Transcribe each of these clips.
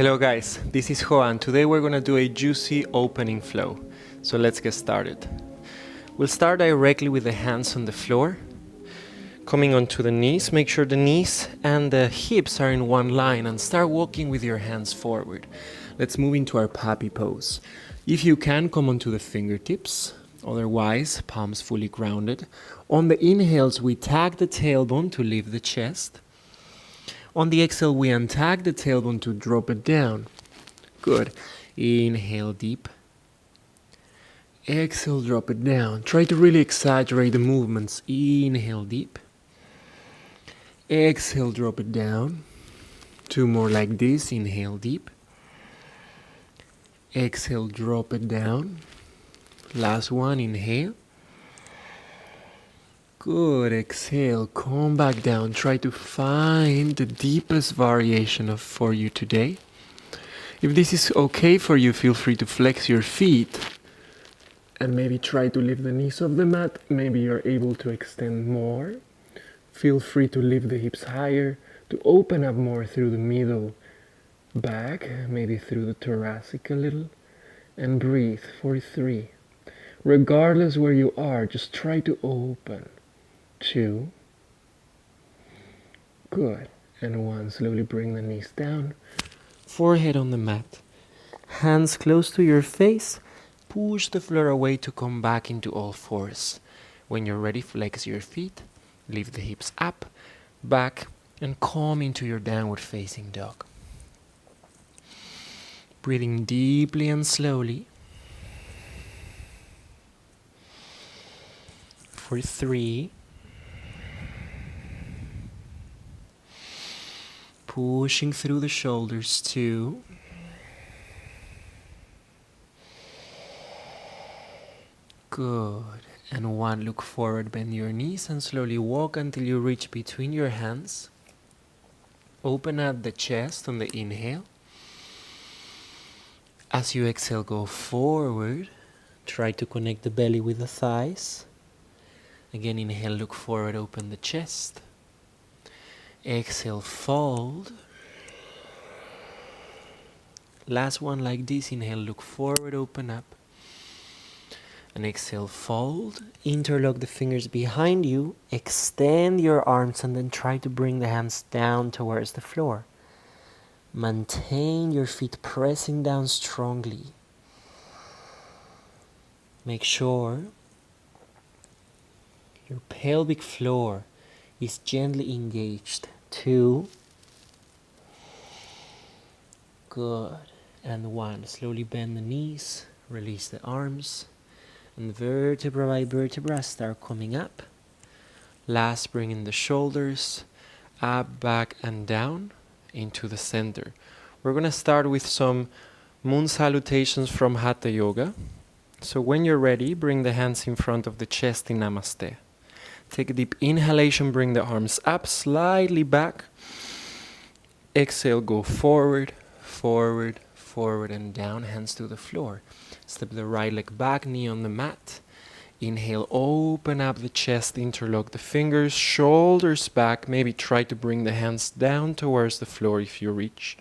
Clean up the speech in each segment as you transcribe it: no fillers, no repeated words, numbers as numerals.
Hello guys, this is Joan. Today we're gonna do a juicy opening flow. So let's get started. We'll start directly with the hands on the floor. Coming onto the knees, make sure the knees and the hips are in one line and start walking with your hands forward. Let's move into our puppy pose. If you can, come onto the fingertips. Otherwise, palms fully grounded. On the inhales, we tag the tailbone to lift the chest. On the exhale, we untag the tailbone to drop it down. Good. Inhale deep. Exhale, drop it down. Try to really exaggerate the movements. Inhale deep. Exhale, drop it down. Two more like this. Inhale deep. Exhale, drop it down. Last one, inhale. Good, exhale, come back down. Try to find the deepest variation for you today. If this is okay for you, feel free to flex your feet and maybe try to lift the knees off the mat. Maybe you're able to extend more. Feel free to lift the hips higher, to open up more through the middle back, maybe through the thoracic a little, and breathe for 3. Regardless where you are, just try to open. 2. Good. And 1. Slowly bring the knees down. Forehead on the mat. Hands close to your face. Push the floor away to come back into all fours. When you're ready, flex your feet. Lift the hips up, back, and come into your downward facing dog. Breathing deeply and slowly. For 3. Pushing through the shoulders, 2. Good. And 1, look forward, bend your knees and slowly walk until you reach between your hands. Open up the chest on the inhale. As you exhale, go forward. Try to connect the belly with the thighs. Again, inhale, look forward, open the chest. Exhale, fold. Last one like this. Inhale, look forward, open up. And exhale, fold. Interlock the fingers behind you. Extend your arms and then try to bring the hands down towards the floor. Maintain your feet pressing down strongly. Make sure your pelvic floor is gently engaged. 2. Good. And 1. Slowly bend the knees. Release the arms. And vertebra by vertebra start coming up. Last, bring in the shoulders. Up, back, and down into the center. We're going to start with some moon salutations from Hatha Yoga. So when you're ready, bring the hands in front of the chest in Namaste. Take a deep inhalation, bring the arms up, slightly back. Exhale, go forward, forward, forward, and down, hands to the floor. Step the right leg back, knee on the mat. Inhale, open up the chest, interlock the fingers, shoulders back. Maybe try to bring the hands down towards the floor if you reach.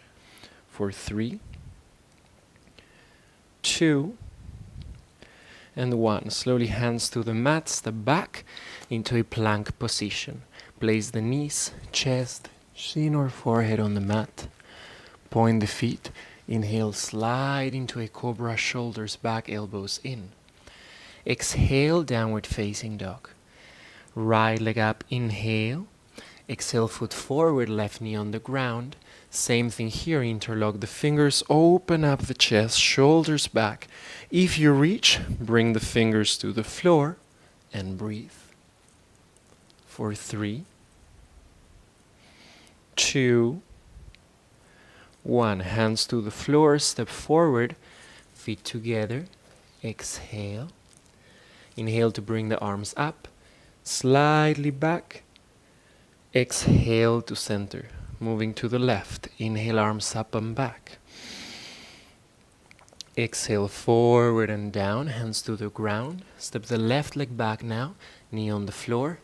For 3, 2, and 1. Slowly hands to the mat, step back into a plank position. Place the knees, chest, chin or forehead on the mat. Point the feet. Inhale, slide into a cobra, shoulders back, elbows in. Exhale, downward facing dog. Right leg up, inhale. Exhale, foot forward, left knee on the ground. Same thing here, interlock the fingers, open up the chest, shoulders back. If you reach, bring the fingers to the floor and breathe. For 3, 2, 1. Hands to the floor, step forward, feet together. Exhale. Inhale to bring the arms up, slightly back. Exhale to center. Moving to the left. Inhale, arms up and back. Exhale, forward and down, hands to the ground. Step the left leg back now, knee on the floor.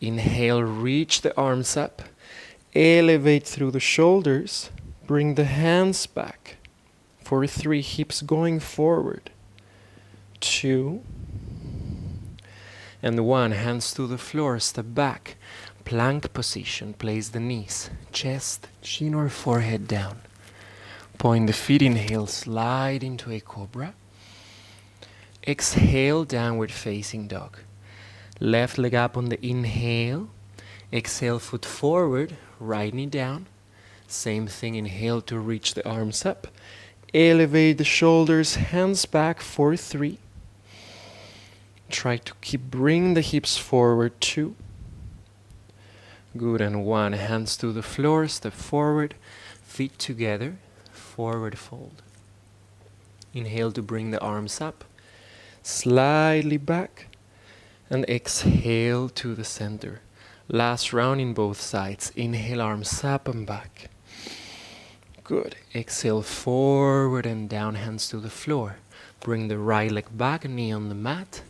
Inhale, reach the arms up. Elevate through the shoulders. Bring the hands back. For 3, hips going forward. 2. And 1, hands to the floor, step back. Plank position, place the knees, chest, chin or forehead down. Point the feet, inhale, slide into a cobra. Exhale, downward facing dog. Left leg up on the inhale. Exhale, foot forward, right knee down. Same thing, inhale to reach the arms up. Elevate the shoulders, hands back for 3. Try to keep bringing the hips forward, 2. Good, and 1, hands to the floor, step forward, feet together, forward fold. Inhale to bring the arms up, slightly back, and exhale to the center. Last round in both sides. Inhale, arms up and back. Good. Exhale, forward and down, hands to the floor. Bring the right leg back, knee on the mat.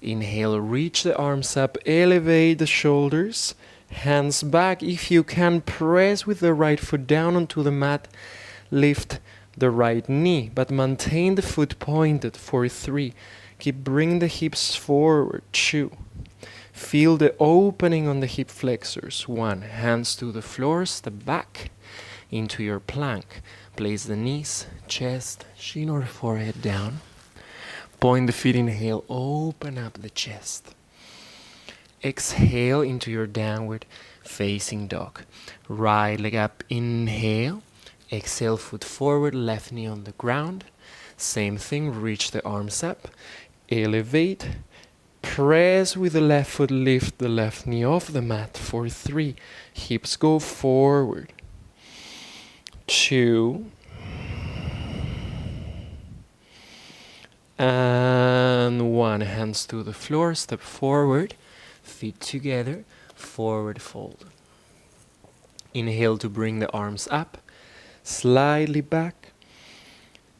Inhale, reach the arms up, elevate the shoulders, hands back. If you can, press with the right foot down onto the mat. Lift the right knee, but maintain the foot pointed for 3. Keep bringing the hips forward, 2. Feel the opening on the hip flexors, 1. Hands to the floor, step back into your plank. Place the knees, chest, chin or forehead down. Point the feet, inhale, open up the chest. Exhale into your downward facing dog. Right leg up, inhale. Exhale, foot forward, left knee on the ground. Same thing, reach the arms up. Elevate. Press with the left foot, lift the left knee off the mat for 3. Hips go forward. 2. And 1, hands to the floor, step forward, feet together, forward fold. Inhale to bring the arms up, slightly back.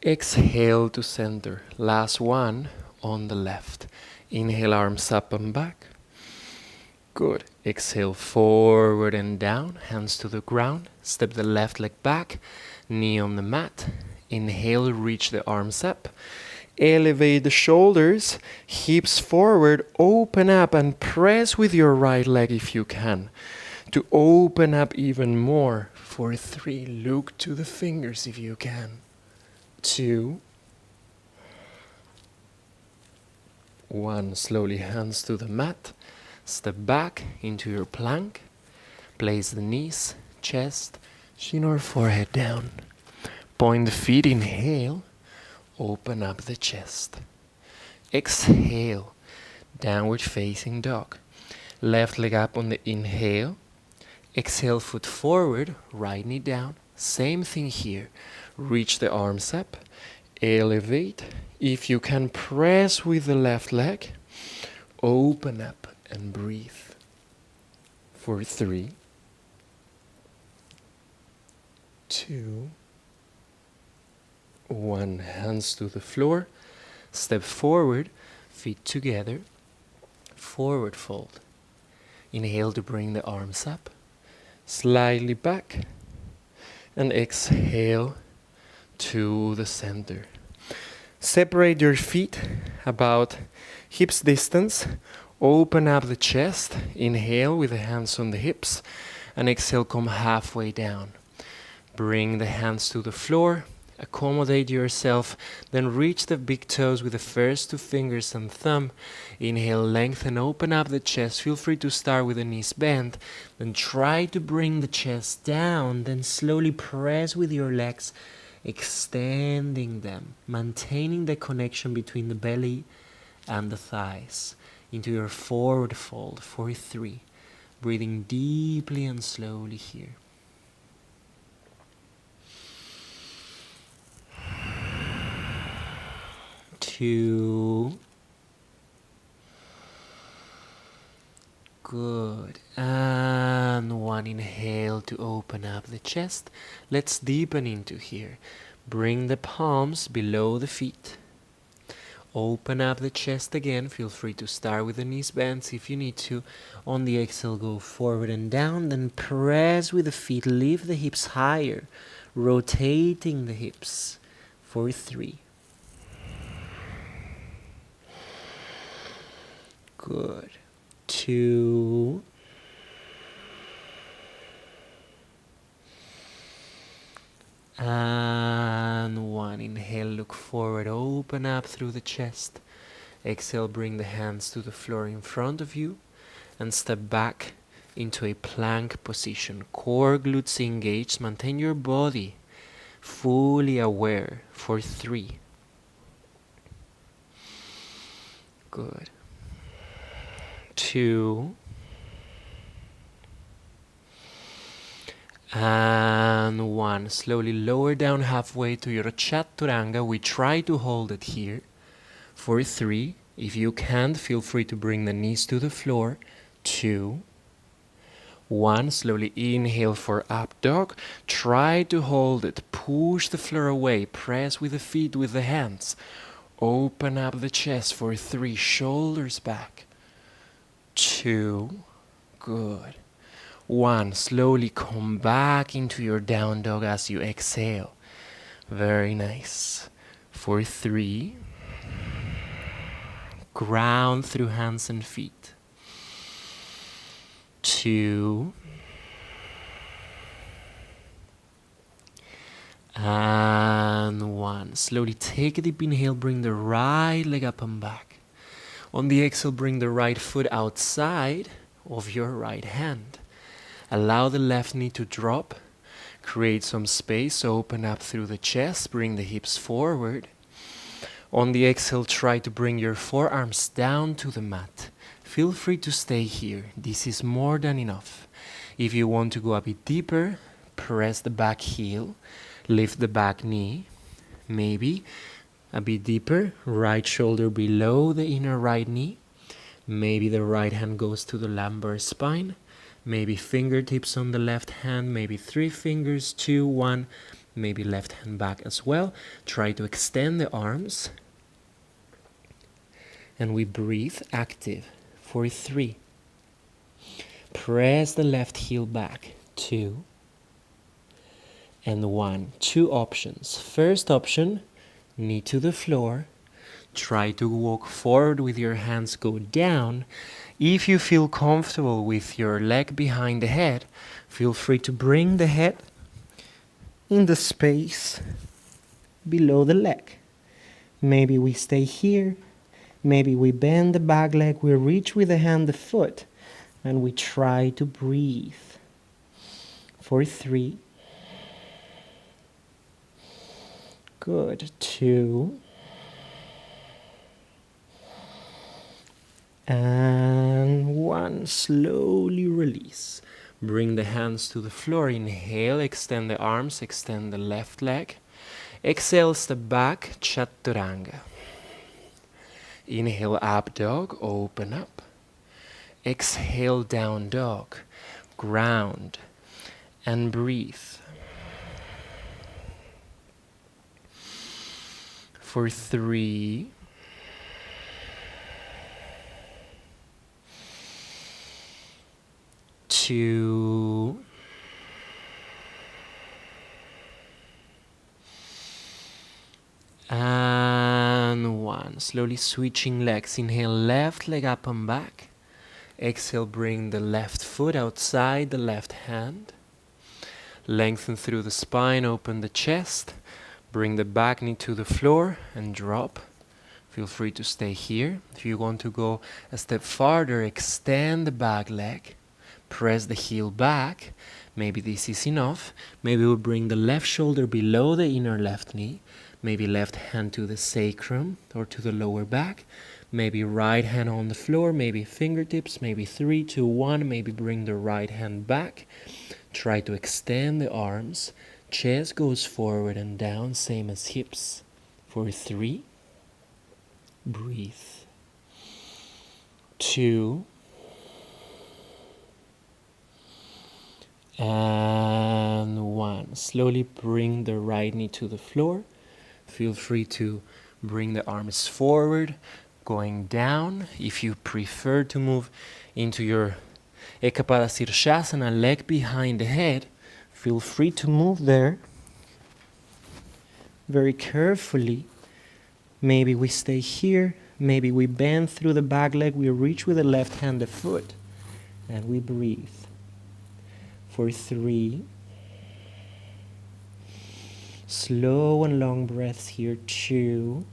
Exhale to center. Last one on the left. Inhale, arms up and back. Good. Exhale, forward and down, hands to the ground. Step the left leg back, knee on the mat. Inhale, reach the arms up. Elevate the shoulders, hips forward, open up and press with your right leg if you can. To open up even more. For 3, look to the fingers if you can. 2. 1, slowly hands to the mat. Step back into your plank. Place the knees, chest, chin or forehead down. Point the feet, inhale. Open up the chest. Exhale, downward facing dog. Left leg up on the inhale. Exhale, foot forward, right knee down. Same thing here. Reach the arms up. Elevate. If you can, press with the left leg. Open up and breathe. For 3, 2, 1, hands to the floor, step forward, feet together, forward fold. Inhale to bring the arms up, slightly back, and exhale to the center. Separate your feet about hips distance, open up the chest, inhale with the hands on the hips, and exhale, come halfway down. Bring the hands to the floor. Accommodate yourself, then reach the big toes with the first 2 fingers and thumb. Inhale, lengthen, open up the chest. Feel free to start with the knees bent. Then try to bring the chest down. Then slowly press with your legs, extending them, maintaining the connection between the belly and the thighs into your forward fold for 3. Breathing deeply and slowly here. 2. Good. And 1. Inhale to open up the chest. Let's deepen into here. Bring the palms below the feet. Open up the chest again. Feel free to start with the knees bent if you need to. On the exhale, go forward and down. Then press with the feet. Lift the hips higher. rotating the hips for 3. Good. 2. And 1. Inhale, look forward, open up through the chest. Exhale, bring the hands to the floor in front of you and step back into a plank position. Core glutes engaged. Maintain your body fully aware for 3. Good. 2. And 1. Slowly lower down halfway to your chaturanga. We try to hold it here for 3. If you can't, feel free to bring the knees to the floor. 2. 1. Slowly inhale for up dog. Try to hold it. Push the floor away. Press with the feet, with the hands. Open up the chest for 3. Shoulders back. 2. Good. 1. Slowly come back into your down dog as you exhale. Very nice. For 3. Ground through hands and feet. 2. And 1. Slowly take a deep inhale. Bring the right leg up and back. On the exhale, bring the right foot outside of your right hand. Allow the left knee to drop. Create some space. Open up through the chest. Bring the hips forward. On the exhale, try to bring your forearms down to the mat. Feel free to stay here. This is more than enough. If you want to go a bit deeper, press the back heel. Lift the back knee. Maybe a bit deeper. Right shoulder below the inner right knee. Maybe the right hand goes to the lumbar spine. Maybe fingertips on the left hand, maybe 3 fingers, 2, 1, maybe left hand back as well. Try to extend the arms. And we breathe active for 3. Press the left heel back. 2. And 1. 2 options. First option, knee to the floor. Try to walk forward with your hands go down. If you feel comfortable with your leg behind the head, feel free to bring the head in the space below the leg. Maybe we stay here. Maybe we bend the back leg. We reach with the hand the foot. And we try to breathe. For 3. Good. 2. And 1. Slowly release. Bring the hands to the floor. Inhale, extend the arms, extend the left leg. Exhale, step back, chaturanga. Inhale, up dog, open up. Exhale, down dog, ground, and breathe. For 3. Two. And 1. Slowly switching legs. Inhale, left leg up and back. Exhale, bring the left foot outside the left hand. Lengthen through the spine, open the chest. Bring the back knee to the floor and drop. Feel free to stay here. If you want to go a step farther, extend the back leg. Press the heel back. Maybe this is enough. Maybe we'll bring the left shoulder below the inner left knee. Maybe left hand to the sacrum or to the lower back. Maybe right hand on the floor. Maybe fingertips. Maybe 3, 2, 1. Maybe bring the right hand back. Try to extend the arms. Chest goes forward and down, same as hips. For 3. Breathe. 2. And 1. Slowly bring the right knee to the floor. Feel free to bring the arms forward, going down. If you prefer to move into your Ekapada Sirshasana, leg behind the head, feel free to move there. very carefully. Maybe we stay here, maybe we bend through the back leg, we reach with the left hand the foot, and we breathe. For 3. Slow and long breaths here. 2.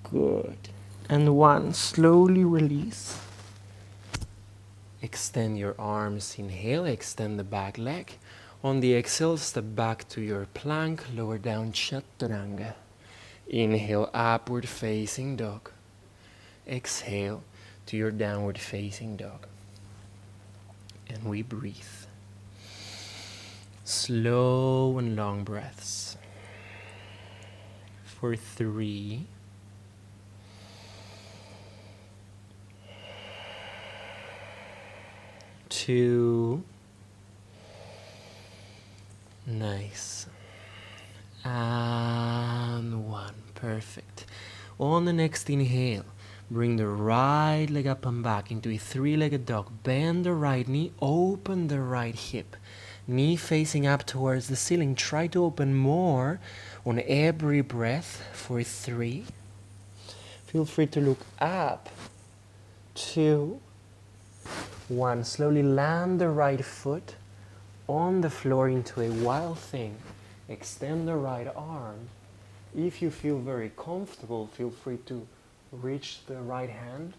Good. And 1. Slowly release. Extend your arms. Inhale, extend the back leg. On the exhale, step back to your plank, lower down chaturanga. Inhale, upward facing dog. Exhale to your downward facing dog. And we breathe. Slow and long breaths. For 3. 2. Nice. And 1. Perfect. On the next inhale, bring the right leg up and back into a 3-legged dog. Bend the right knee, open the right hip. Knee facing up towards the ceiling. Try to open more on every breath. For 3. Feel free to look up. 2. 1. Slowly land the right foot on the floor into a wild thing. Extend the right arm. If you feel very comfortable, feel free to reach the right hand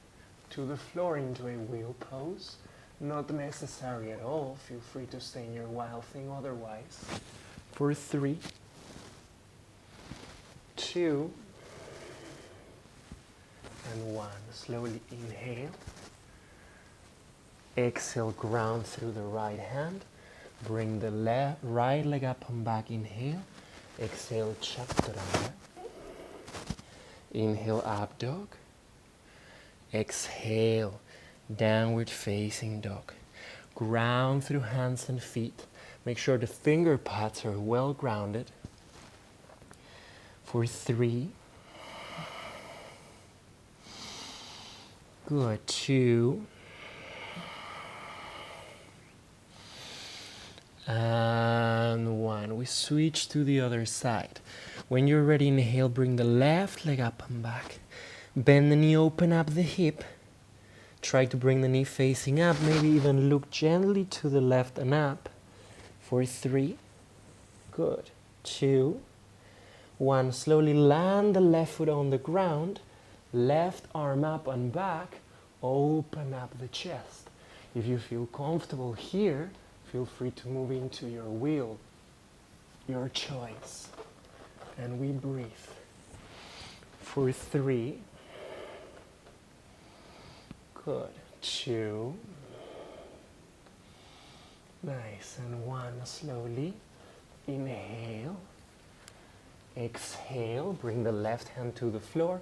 to the floor into a wheel pose. Not necessary at all. Feel free to stay in your wild thing otherwise. For 3. 2. And 1. Slowly inhale. Exhale, ground through the right hand. Bring the right leg up and back. Inhale. Exhale, chaturanga. Inhale, up dog. Exhale, downward facing dog. Ground through hands and feet. Make sure the finger pads are well grounded. For 3. Good. 2. And 1. We switch to the other side. When you're ready, inhale, bring the left leg up and back. Bend the knee, open up the hip. Try to bring the knee facing up. Maybe even look gently to the left and up. For 3. Good. 2. 1. Slowly land the left foot on the ground. Left arm up and back. Open up the chest. If you feel comfortable here, feel free to move into your wheel, your choice. And we breathe. For 3. Good. 2. Nice. And 1. Slowly. Inhale. Exhale. Bring the left hand to the floor.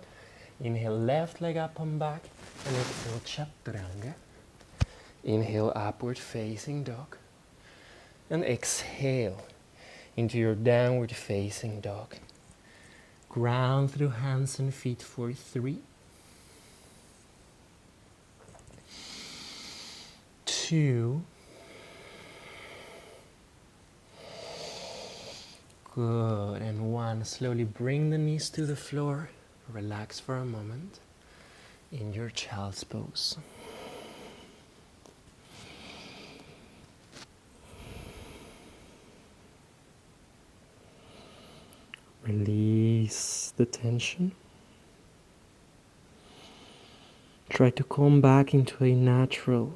Inhale, left leg up and back. And exhale, chaturanga. Inhale, upward facing dog. And exhale into your downward facing dog. Ground through hands and feet for 3. 2. Good. And 1. Slowly bring the knees to the floor. Relax for a moment in your child's pose. Release the tension. Try to come back into a natural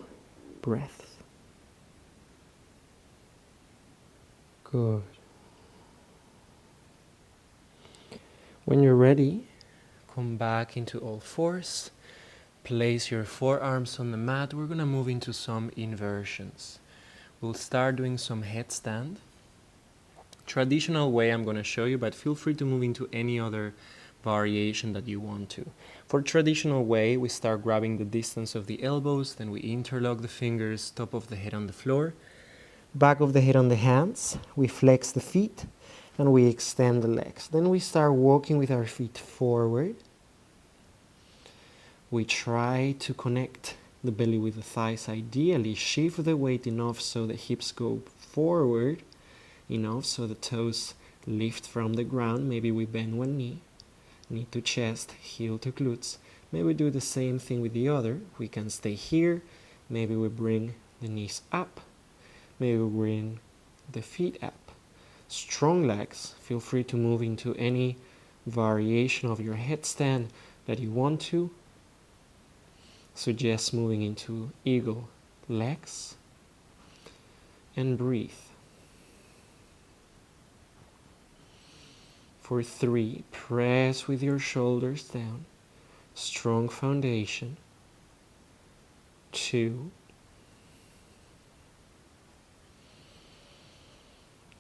breath. Good. When you're ready, come back into all fours. Place your forearms on the mat. We're going to move into some inversions. We'll start doing some headstand. Traditional way I'm going to show you, but feel free to move into any other variation that you want to. For traditional way, we start grabbing the distance of the elbows, then we interlock the fingers, top of the head on the floor, back of the head on the hands, we flex the feet, and we extend the legs. Then we start walking with our feet forward. We try to connect the belly with the thighs, ideally shift the weight enough so the hips go forward, enough so the toes lift from the ground. Maybe we bend one knee to chest, heel to glutes. Maybe we do the same thing with the other. We can stay here. Maybe we bring the knees up. Maybe we bring the feet up. Strong legs. Feel free to move into any variation of your headstand that you want to. Suggest moving into eagle legs. And breathe. For 3, press with your shoulders down. Strong foundation. 2.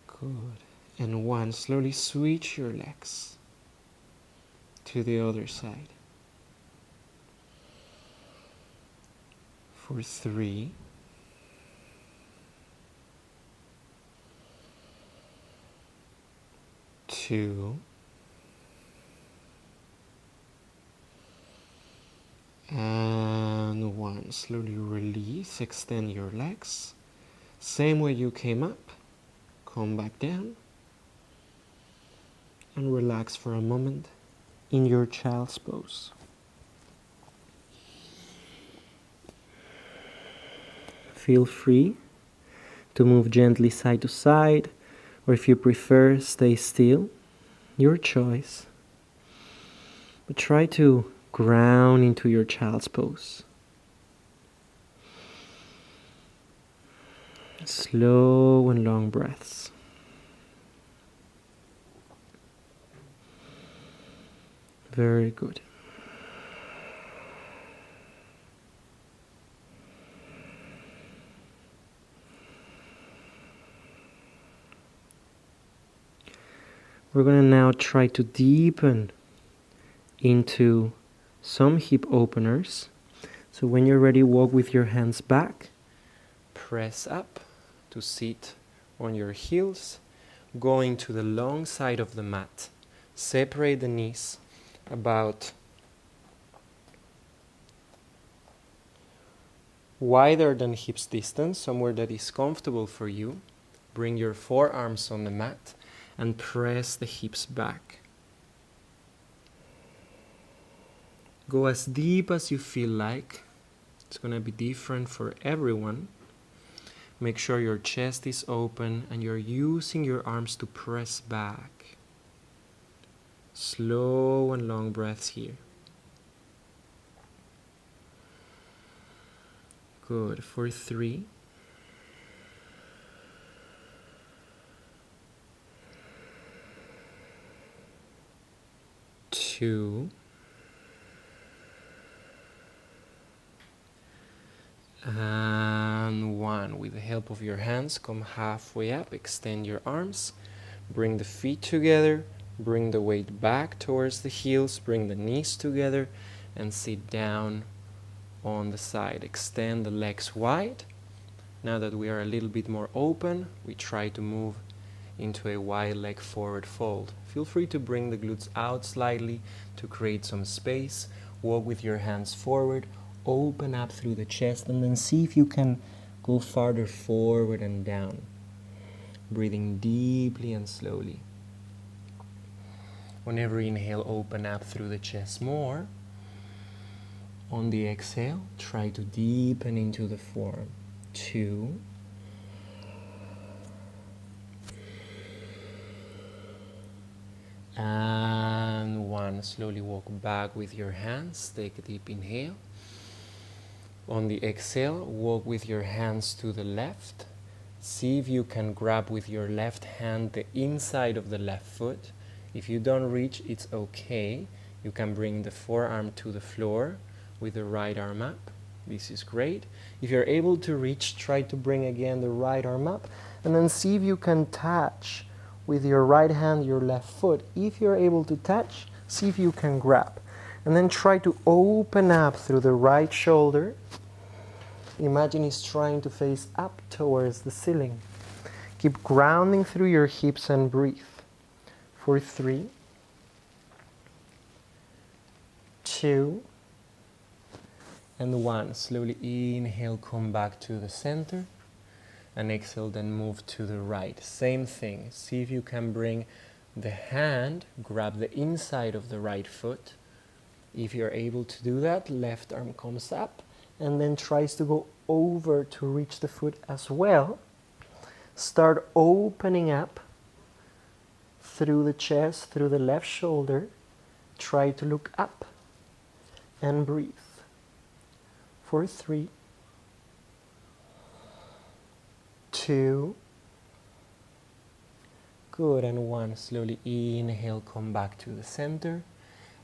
Good. And 1, slowly switch your legs to the other side. For 3. 2. And 1. Slowly release, extend your legs. Same way you came up. Come back down. And relax for a moment in your child's pose. Feel free to move gently side to side, or if you prefer, stay still. Your choice. But try to ground into your child's pose. Slow and long breaths. Very good. We're going to now try to deepen into some hip openers. So when you're ready, walk with your hands back. Press up to sit on your heels. Going to the long side of the mat. Separate the knees about wider than hips distance, somewhere that is comfortable for you. Bring your forearms on the mat and press the hips back. Go as deep as you feel like. It's going to be different for everyone. Make sure your chest is open and you're using your arms to press back. Slow and long breaths here. Good. For 3. 2. And 1. With the help of your hands, come halfway up, extend your arms, bring the feet together, bring the weight back towards the heels, bring the knees together, and sit down on the side. Extend the legs wide. Now that we are a little bit more open, we try to move into a wide leg forward fold. Feel free to bring the glutes out slightly to create some space. Walk with your hands forward. Open up through the chest and then see if you can go farther forward and down. Breathing deeply and slowly. Whenever you inhale, open up through the chest more. On the exhale, try to deepen into the form. 2. And 1. Slowly walk back with your hands. Take a deep inhale. On the exhale, walk with your hands to the left. See if you can grab with your left hand the inside of the left foot. If you don't reach, it's okay. You can bring the forearm to the floor with the right arm up. This is great. If you're able to reach, try to bring again the right arm up and then see if you can touch with your right hand your left foot. If you're able to touch, see if you can grab. And then try to open up through the right shoulder. Imagine it's trying to face up towards the ceiling. Keep grounding through your hips and breathe. For 3, 2, and 1. Slowly inhale, come back to the center. And exhale, then move to the right. Same thing. See if you can bring the hand, grab the inside of the right foot. If you're able to do that, left arm comes up and then tries to go over to reach the foot as well. Start opening up through the chest, through the left shoulder. Try to look up and breathe. For 3, 2, good, and 1. Slowly inhale, come back to the center.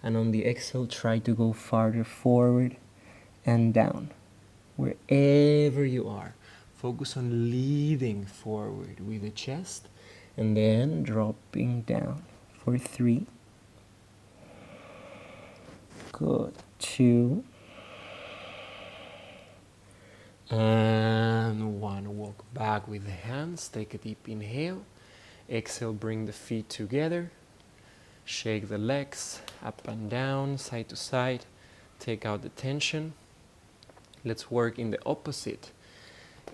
And on the exhale, try to go farther forward and down. Wherever you are, focus on leading forward with the chest and then dropping down. For 3, good, 2, and 1. Walk back with the hands. Take a deep inhale. Exhale, bring the feet together. Shake the legs up and down, side to side. Take out the tension. Let's work in the opposite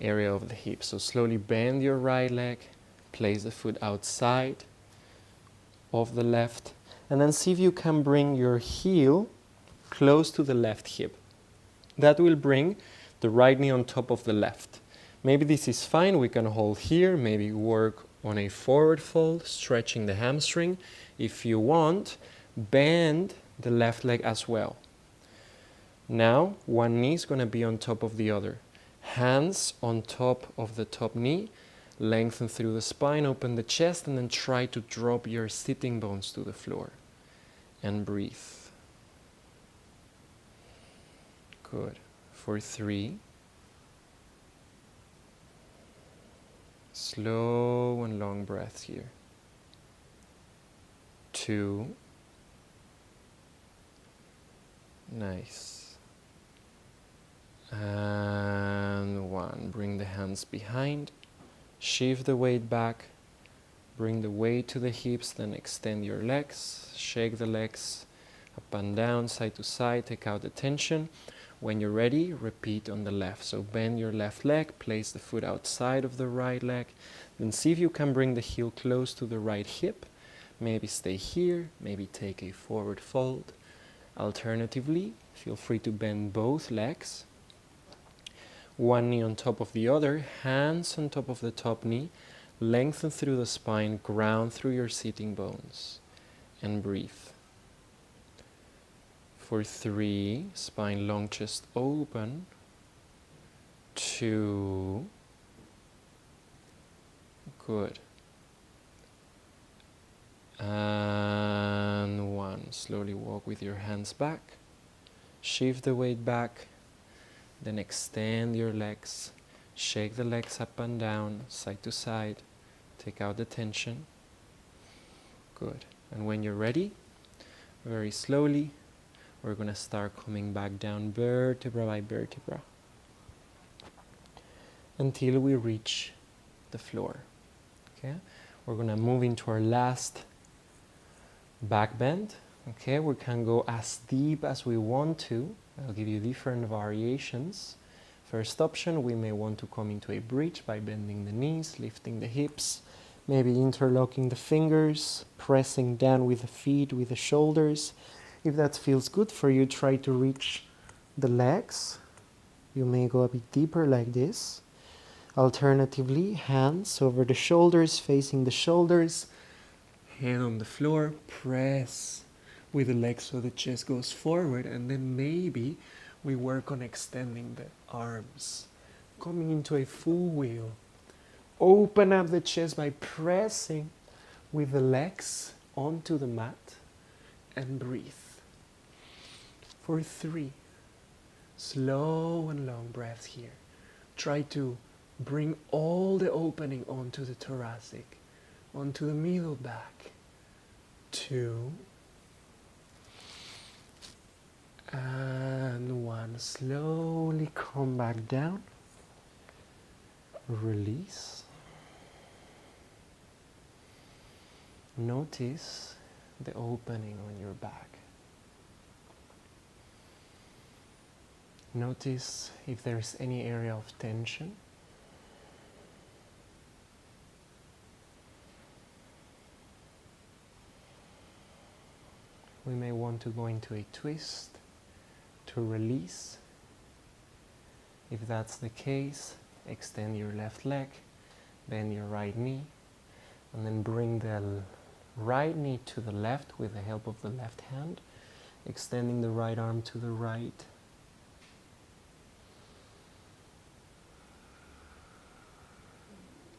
area of the hip. So slowly bend your right leg. Place the foot outside of the left. And then see if you can bring your heel close to the left hip. That will bring the right knee on top of the left. Maybe this is fine. We can hold here. Maybe work on a forward fold, stretching the hamstring. If you want, bend the left leg as well. Now, one knee is going to be on top of the other. Hands on top of the top knee. Lengthen through the spine, open the chest, and then try to drop your sitting bones to the floor. And breathe. Good. For 3. Slow and long breaths here. 2. Nice. And 1. Bring the hands behind. Shift the weight back. Bring the weight to the hips, then extend your legs. Shake the legs up and down, side to side. Take out the tension. When you're ready, repeat on the left. So bend your left leg, place the foot outside of the right leg. Then see if you can bring the heel close to the right hip. Maybe stay here, maybe take a forward fold. Alternatively, feel free to bend both legs. One knee on top of the other, hands on top of the top knee. Lengthen through the spine, ground through your sitting bones. And breathe. For 3, spine long, chest open. 2, good. And 1, slowly walk with your hands back. Shift the weight back. Then extend your legs. Shake the legs up and down, side to side. Take out the tension. Good. And when you're ready, very slowly, we're going to start coming back down vertebra by vertebra until we reach the floor. Okay? We're going to move into our last back bend. Okay? We can go as deep as we want to. I'll give you different variations. First option, we may want to come into a bridge by bending the knees, lifting the hips, maybe interlocking the fingers, pressing down with the feet, with the shoulders. If that feels good for you, try to reach the legs. You may go a bit deeper like this. Alternatively, hands over the shoulders, facing the shoulders, head on the floor, press with the legs so the chest goes forward, and then maybe we work on extending the arms, coming into a full wheel. Open up the chest by pressing with the legs onto the mat and breathe. For 3, slow and long breaths here. Try to bring all the opening onto the thoracic, onto the middle back. 2, and 1. Slowly come back down. Release. Notice the opening on your back. Notice if there's any area of tension. We may want to go into a twist to release. If that's the case, extend your left leg, bend your right knee, and then bring the right knee to the left with the help of the left hand, extending the right arm to the right.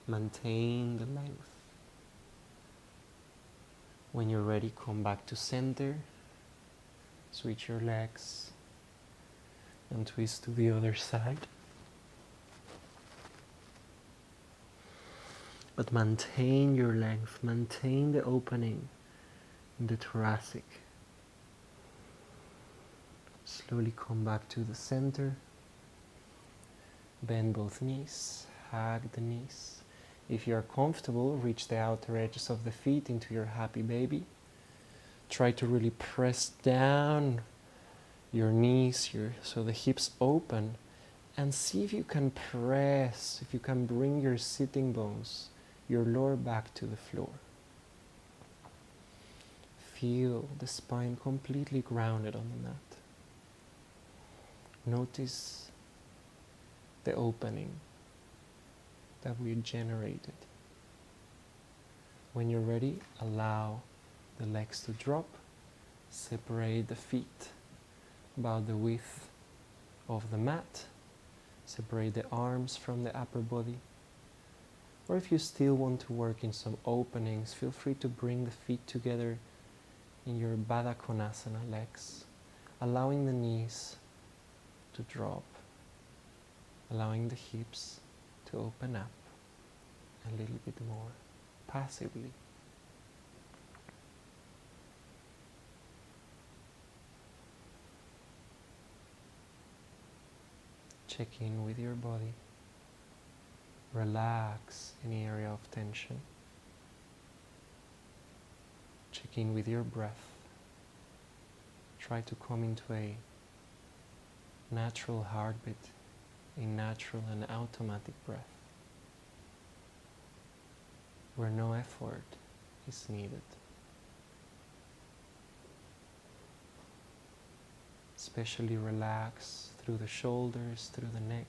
Maintain the length. When you're ready, come back to center, switch your legs, and twist to the other side. But maintain your length, maintain the opening in the thoracic. Slowly come back to the center. Bend both knees, hug the knees. If you are comfortable, reach the outer edges of the feet into your happy baby. Try to really press down your knees here so the hips open, and see if you can press, if you can bring your sitting bones, your lower back to the floor. Feel the spine completely grounded on the mat. Notice the opening that we generated. When you're ready, allow the legs to drop, separate the feet about the width of the mat, separate the arms from the upper body. Or if you still want to work in some openings, feel free to bring the feet together in your Baddha Konasana legs, allowing the knees to drop, allowing the hips to open up a little bit more passively. Check in with your body. Relax any area of tension. Check in with your breath. Try to come into a natural heartbeat, a natural and automatic breath, where no effort is needed. Especially relax through the shoulders, through the neck,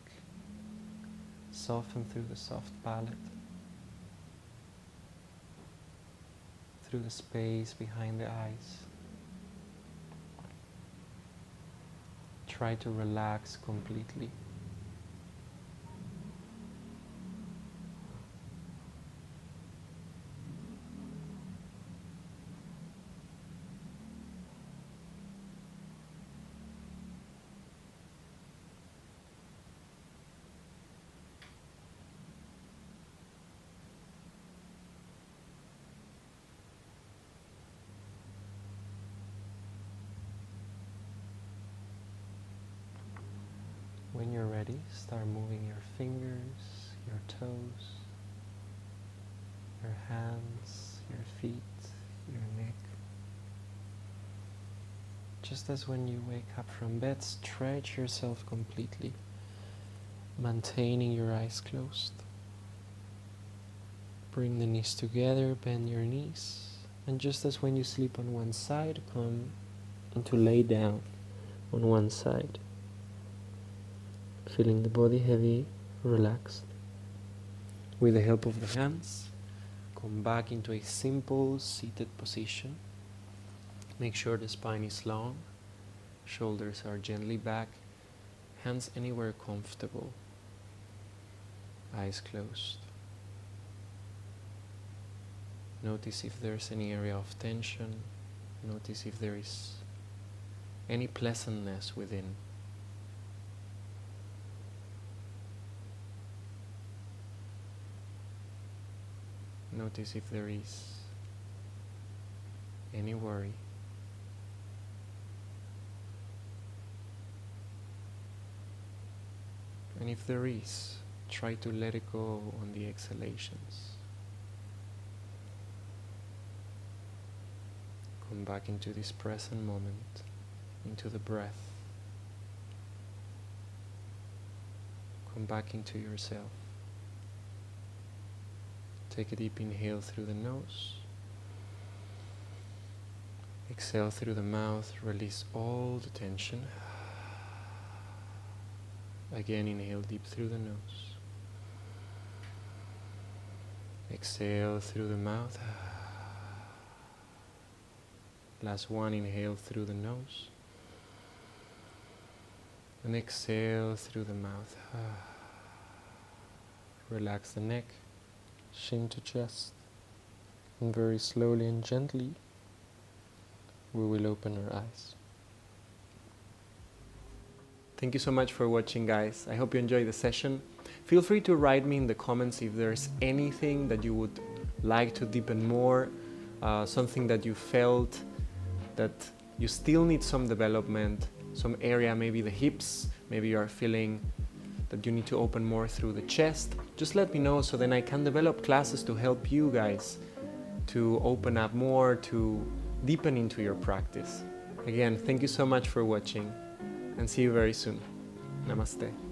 soften through the soft palate, through the space behind the eyes. Try to relax completely. When you're ready, start moving your fingers, your toes, your hands, your feet, your neck. Just as when you wake up from bed, stretch yourself completely, maintaining your eyes closed. Bring the knees together, bend your knees, and just as when you sleep on one side, come into lay down on one side. Feeling the body heavy, relaxed. With the help of the hands, come back into a simple seated position. Make sure the spine is long, shoulders are gently back, hands anywhere comfortable, eyes closed. Notice if there's any area of tension, notice if there is any pleasantness within. Notice if there is any worry. And if there is, try to let it go on the exhalations. Come back into this present moment, into the breath. Come back into yourself. Take a deep inhale through the nose. Exhale through the mouth, release all the tension. Again, inhale deep through the nose. Exhale through the mouth. Last one, inhale through the nose. And exhale through the mouth. Relax the neck, chin to chest. And very slowly and gently, we will open our eyes. Thank you so much for watching, guys. I hope you enjoyed the session. Feel free to write me in the comments if there's anything that you would like to deepen more, something that you felt that you still need some development, some area, maybe the hips, maybe you are feeling that you need to open more through the chest. Just let me know so then I can develop classes to help you guys to open up more, to deepen into your practice. Again, thank you so much for watching and see you very soon. Namaste.